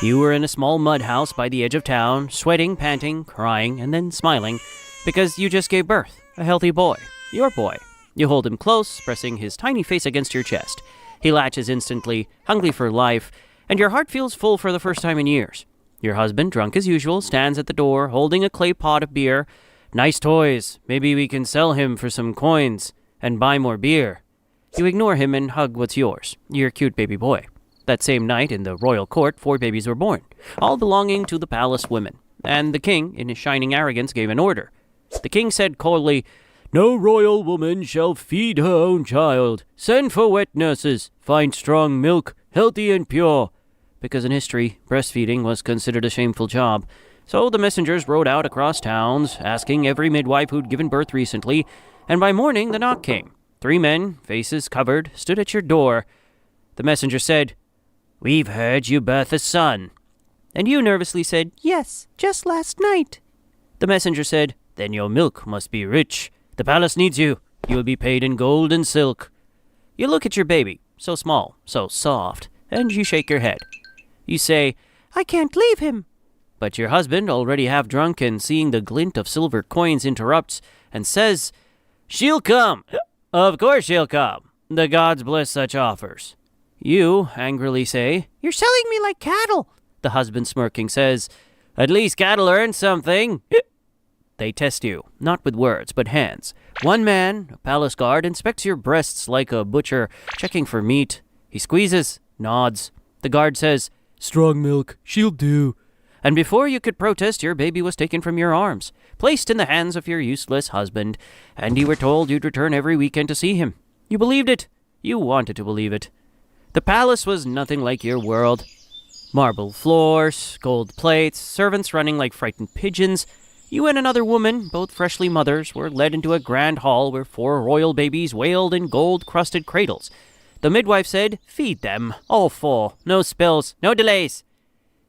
You were in a small mud house by the edge of town, sweating, panting, crying, and then smiling, because you just gave birth. A healthy boy. Your boy. You hold him close, pressing his tiny face against your chest. He latches instantly, hungry for life, and your heart feels full for the first time in years. Your husband, drunk as usual, stands at the door, holding a clay pot of beer. Nice toys. Maybe we can sell him for some coins and buy more beer. You ignore him and hug what's yours, your cute baby boy. That same night, in the royal court, 4 babies were born, all belonging to the palace women. And the king, in his shining arrogance, gave an order. The king said coldly, "No royal woman shall feed her own child. Send for wet nurses. Find strong milk, healthy and pure." Because in history, breastfeeding was considered a shameful job. So the messengers rode out across towns, asking every midwife who'd given birth recently, and by morning the knock came. 3 men, faces covered, stood at your door. The messenger said, "We've heard you birth a son." And you nervously said, "Yes, just last night." The messenger said, "Then your milk must be rich. The palace needs you. You will be paid in gold and silk." You look at your baby, so small, so soft, and you shake your head. You say, "I can't leave him." But your husband, already half drunk and seeing the glint of silver coins, interrupts and says, "She'll come. Of course she'll come. The gods bless such offers." You angrily say, "You're selling me like cattle." The husband, smirking, says, "At least cattle earn something." They test you, not with words, but hands. 1 man, a palace guard, inspects your breasts like a butcher, checking for meat. He squeezes, nods. The guard says, "Strong milk, she'll do." And before you could protest, your baby was taken from your arms, placed in the hands of your useless husband, and you were told you'd return every weekend to see him. You believed it. You wanted to believe it. The palace was nothing like your world. Marble floors, gold plates, servants running like frightened pigeons. You and another woman, both freshly mothers, were led into a grand hall where 4 royal babies wailed in gold-crusted cradles. The midwife said, "Feed them, all 4. No spills, no delays."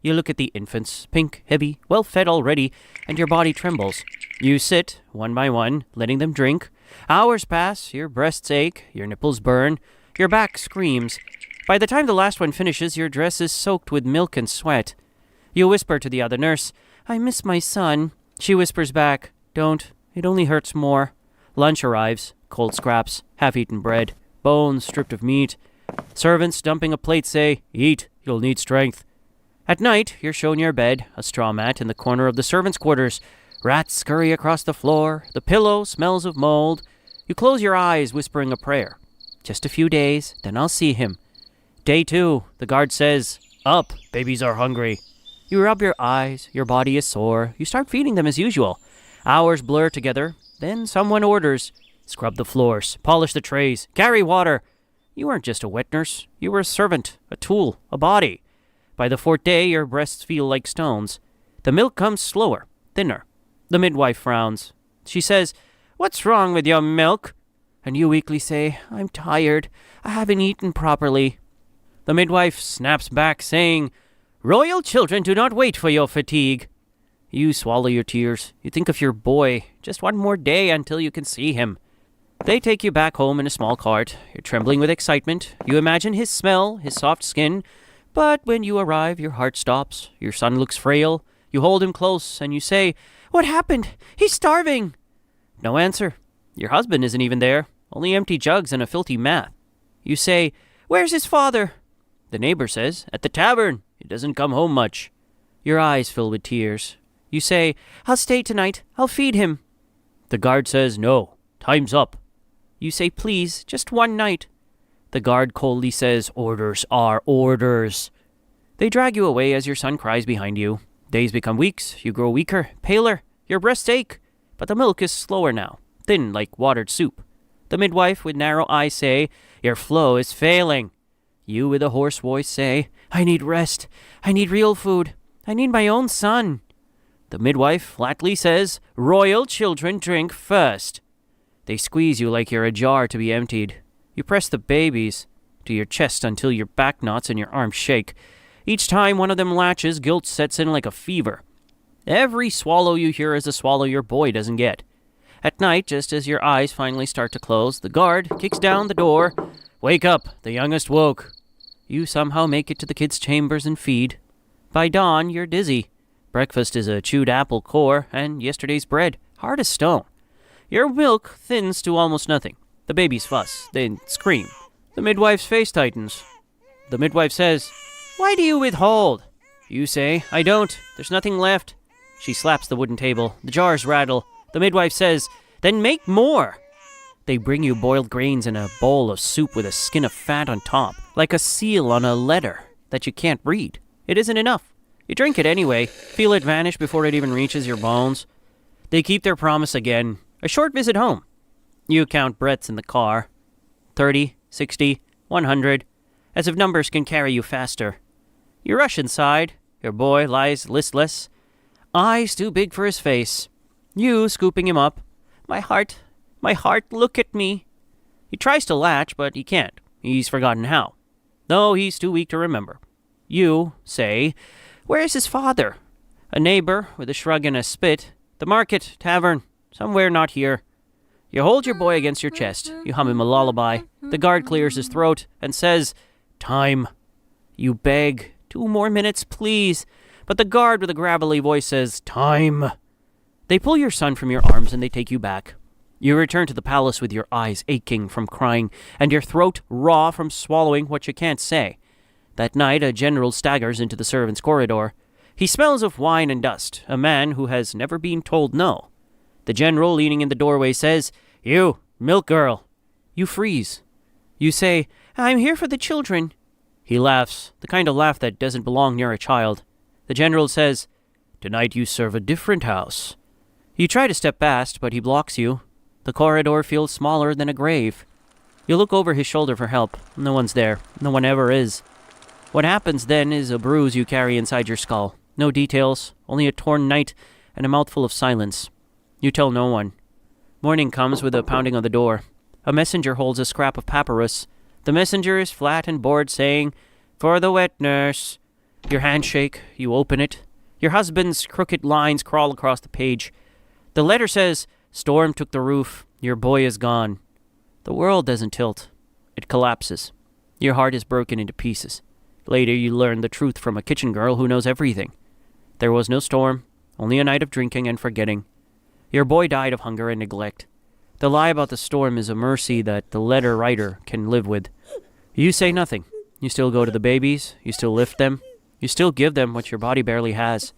You look at the infants, pink, heavy, well-fed already, and your body trembles. You sit, one by one, letting them drink. Hours pass, your breasts ache, your nipples burn, your back screams. By the time the last one finishes, your dress is soaked with milk and sweat. You whisper to the other nurse, "I miss my son." She whispers back, "Don't, it only hurts more." Lunch arrives, cold scraps, half-eaten bread, bones stripped of meat. Servants dumping a plate say, "Eat, you'll need strength." At night, you're shown your bed, a straw mat in the corner of the servants' quarters. Rats scurry across the floor, the pillow smells of mold. You close your eyes, whispering a prayer. Just a few days, then I'll see him. Day 2, the guard says, "Up, babies are hungry." You rub your eyes, your body is sore, you start feeding them as usual. Hours blur together, then someone orders, "Scrub the floors, polish the trays, carry water." You weren't just a wet nurse, you were a servant, a tool, a body. By the 4th day, your breasts feel like stones. The milk comes slower, thinner. The midwife frowns. She says, "What's wrong with your milk?" And you weakly say, "I'm tired, I haven't eaten properly." The midwife snaps back, saying, "Royal children do not wait for your fatigue." You swallow your tears. You think of your boy. Just 1 more day until you can see him. They take you back home in a small cart. You're trembling with excitement. You imagine his smell, his soft skin. But when you arrive, your heart stops. Your son looks frail. You hold him close and you say, "What happened? He's starving." No answer. Your husband isn't even there. Only empty jugs and a filthy mat. You say, "Where's his father?" The neighbor says, "At the tavern. He doesn't come home much." Your eyes fill with tears. You say, "I'll stay tonight. I'll feed him." The guard says, "No, time's up." You say, "Please, just 1 night." The guard coldly says, "Orders are orders." They drag you away as your son cries behind you. Days become weeks. You grow weaker, paler. Your breasts ache. But the milk is slower now, thin like watered soup. The midwife with narrow eyes say, "Your flow is failing." You with a hoarse voice say, "I need rest. I need real food. I need my own son." The midwife flatly says, "Royal children drink first." They squeeze you like you're a jar to be emptied. You press the babies to your chest until your back knots and your arms shake. Each time one of them latches, guilt sets in like a fever. Every swallow you hear is a swallow your boy doesn't get. At night, just as your eyes finally start to close, the guard kicks down the door. "Wake up, the youngest woke." You somehow make it to the kids' chambers and feed. By dawn, you're dizzy. Breakfast is a chewed apple core and yesterday's bread, hard as stone. Your milk thins to almost nothing. The babies fuss, then scream. The midwife's face tightens. The midwife says, "Why do you withhold?" You say, "I don't. There's nothing left." She slaps the wooden table. The jars rattle. The midwife says, "Then make more." They bring you boiled grains in a bowl of soup with a skin of fat on top, like a seal on a letter that you can't read. It isn't enough. You drink it anyway, feel it vanish before it even reaches your bones. They keep their promise again. A short visit home. You count breaths in the car. 30, 60, 100, as if numbers can carry you faster. You rush inside. Your boy lies listless, eyes too big for his face. You scooping him up. My heart, look at me." He tries to latch, but he can't. He's forgotten how. No, he's too weak to remember. You say, "Where's his father?" A neighbor, with a shrug and a spit. "The market, tavern, somewhere not here." You hold your boy against your chest. You hum him a lullaby. The guard clears his throat and says, "Time." You beg, "2 more minutes, please." But the guard with a gravelly voice says, "Time." They pull your son from your arms and they take you back. You return to the palace with your eyes aching from crying and your throat raw from swallowing what you can't say. That night, a general staggers into the servants' corridor. He smells of wine and dust, a man who has never been told no. The general, leaning in the doorway, says, "You, milk girl." You freeze. You say, "I'm here for the children." He laughs, the kind of laugh that doesn't belong near a child. The general says, "Tonight you serve a different house." You try to step past, but he blocks you. The corridor feels smaller than a grave. You look over his shoulder for help. No one's there. No one ever is. What happens then is a bruise you carry inside your skull. No details, only a torn night and a mouthful of silence. You tell no one. Morning comes with a pounding on the door. A messenger holds a scrap of papyrus. The messenger is flat and bored, saying, "For the wet nurse." Your hands shake. You open it. Your husband's crooked lines crawl across the page. The letter says, "Storm took the roof. Your boy is gone." The world doesn't tilt. It collapses. Your heart is broken into pieces. Later you learn the truth from a kitchen girl who knows everything. There was no storm, only a night of drinking and forgetting. Your boy died of hunger and neglect. The lie about the storm is a mercy that the letter writer can live with. You say nothing. You still go to the babies. You still lift them. You still give them what your body barely has.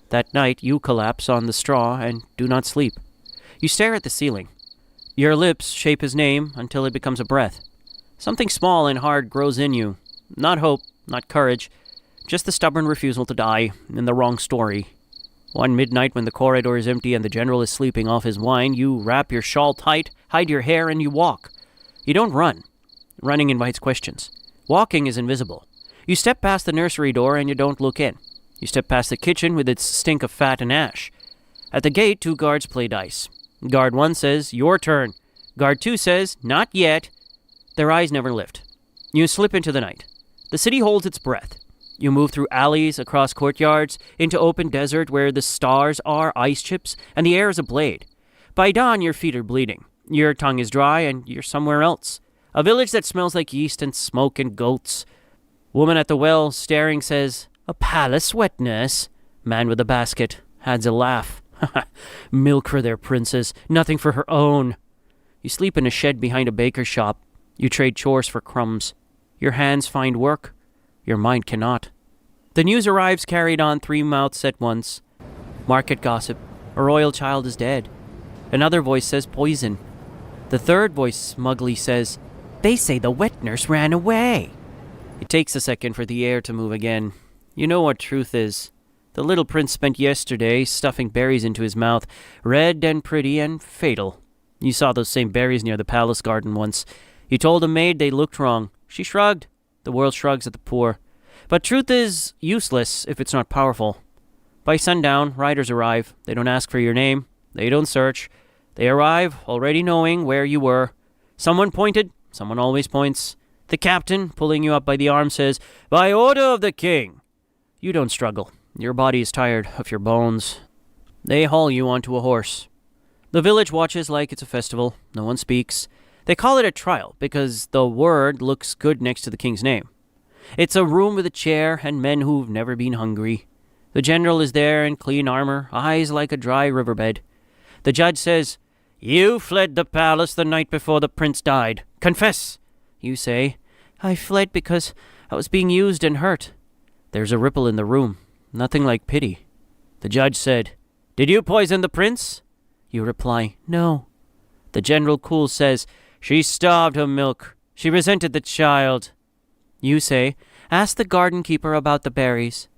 That night you collapse on the straw and do not sleep. You stare at the ceiling. Your lips shape his name until it becomes a breath. Something small and hard grows in you. Not hope, not courage, just the stubborn refusal to die in the wrong story. One midnight when the corridor is empty and the general is sleeping off his wine, you wrap your shawl tight, hide your hair, and you walk. You don't run. Running invites questions. Walking is invisible. You step past the nursery door and you don't look in. You step past the kitchen with its stink of fat and ash. At the gate, 2 guards play dice. Guard 1 says, "Your turn." Guard 2 says, "Not yet." Their eyes never lift. You slip into the night. The city holds its breath. You move through alleys, across courtyards, into open desert where the stars are ice chips and the air is a blade. By dawn, your feet are bleeding. Your tongue is dry and you're somewhere else. A village that smells like yeast and smoke and goats. Woman at the well, staring, says, "A palace wet nurse." Man with a basket adds a laugh. Milk for their princess, nothing for her own. You sleep in a shed behind a baker's shop. You trade chores for crumbs. Your hands find work. Your mind cannot. The news arrives carried on 3 mouths at once. Market gossip. A royal child is dead. Another voice says poison. The third voice smugly says, "They say the wet nurse ran away." It takes a second for the air to move again. You know what truth is. The little prince spent yesterday stuffing berries into his mouth, red and pretty and fatal. You saw those same berries near the palace garden once. You told a maid they looked wrong. She shrugged. The world shrugs at the poor. But truth is useless if it's not powerful. By sundown, riders arrive. They don't ask for your name. They don't search. They arrive already knowing where you were. Someone pointed. Someone always points. The captain, pulling you up by the arm, says, "By order of the king." You don't struggle. Your body is tired of your bones. They haul you onto a horse. The village watches like it's a festival. No one speaks. They call it a trial because the word looks good next to the king's name. It's a room with a chair and men who've never been hungry. The general is there in clean armor, eyes like a dry riverbed. The judge says, "You fled the palace the night before the prince died. Confess!" You say, "I fled because I was being used and hurt." There's a ripple in the room, nothing like pity. The judge said, "Did you poison the prince?" You reply, "No." The general cool says, "She starved her milk. She resented the child." You say, "Ask the garden keeper about the berries."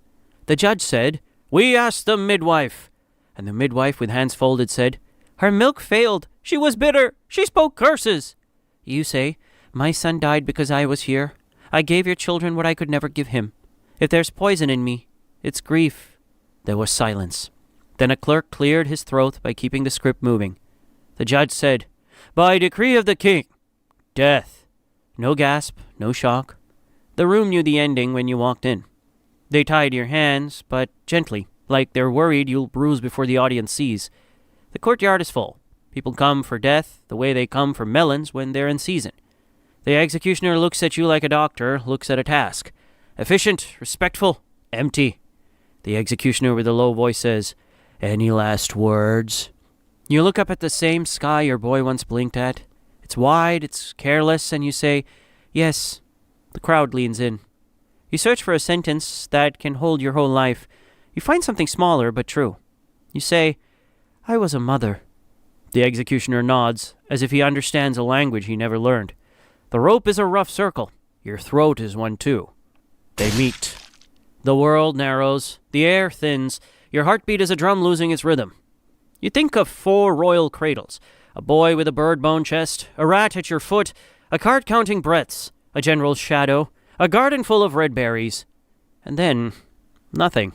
The judge said, "We asked the midwife." And the midwife, with hands folded, said, "Her milk failed. She was bitter. She spoke curses." You say, "My son died because I was here. I gave your children what I could never give him. If there's poison in me, it's grief." There was silence. Then a clerk cleared his throat by keeping the script moving. The judge said, "By decree of the king, death." No gasp, no shock. The room knew the ending when you walked in. They tied your hands, but gently, like they're worried you'll bruise before the audience sees. The courtyard is full. People come for death the way they come for melons when they're in season. The executioner looks at you like a doctor looks at a task. Efficient, respectful, empty. The executioner with a low voice says, "Any last words?" You look up at the same sky your boy once blinked at. It's wide, it's careless, and you say, "Yes." The crowd leans in. You search for a sentence that can hold your whole life. You find something smaller but true. You say, "I was a mother." The executioner nods, as if he understands a language he never learned. The rope is a rough circle. Your throat is one too. They meet. The world narrows. The air thins. Your heartbeat is a drum losing its rhythm. You think of 4 royal cradles. A boy with a bird-bone chest. A rat at your foot. A cart counting breaths. A general's shadow. A garden full of red berries. And then, nothing.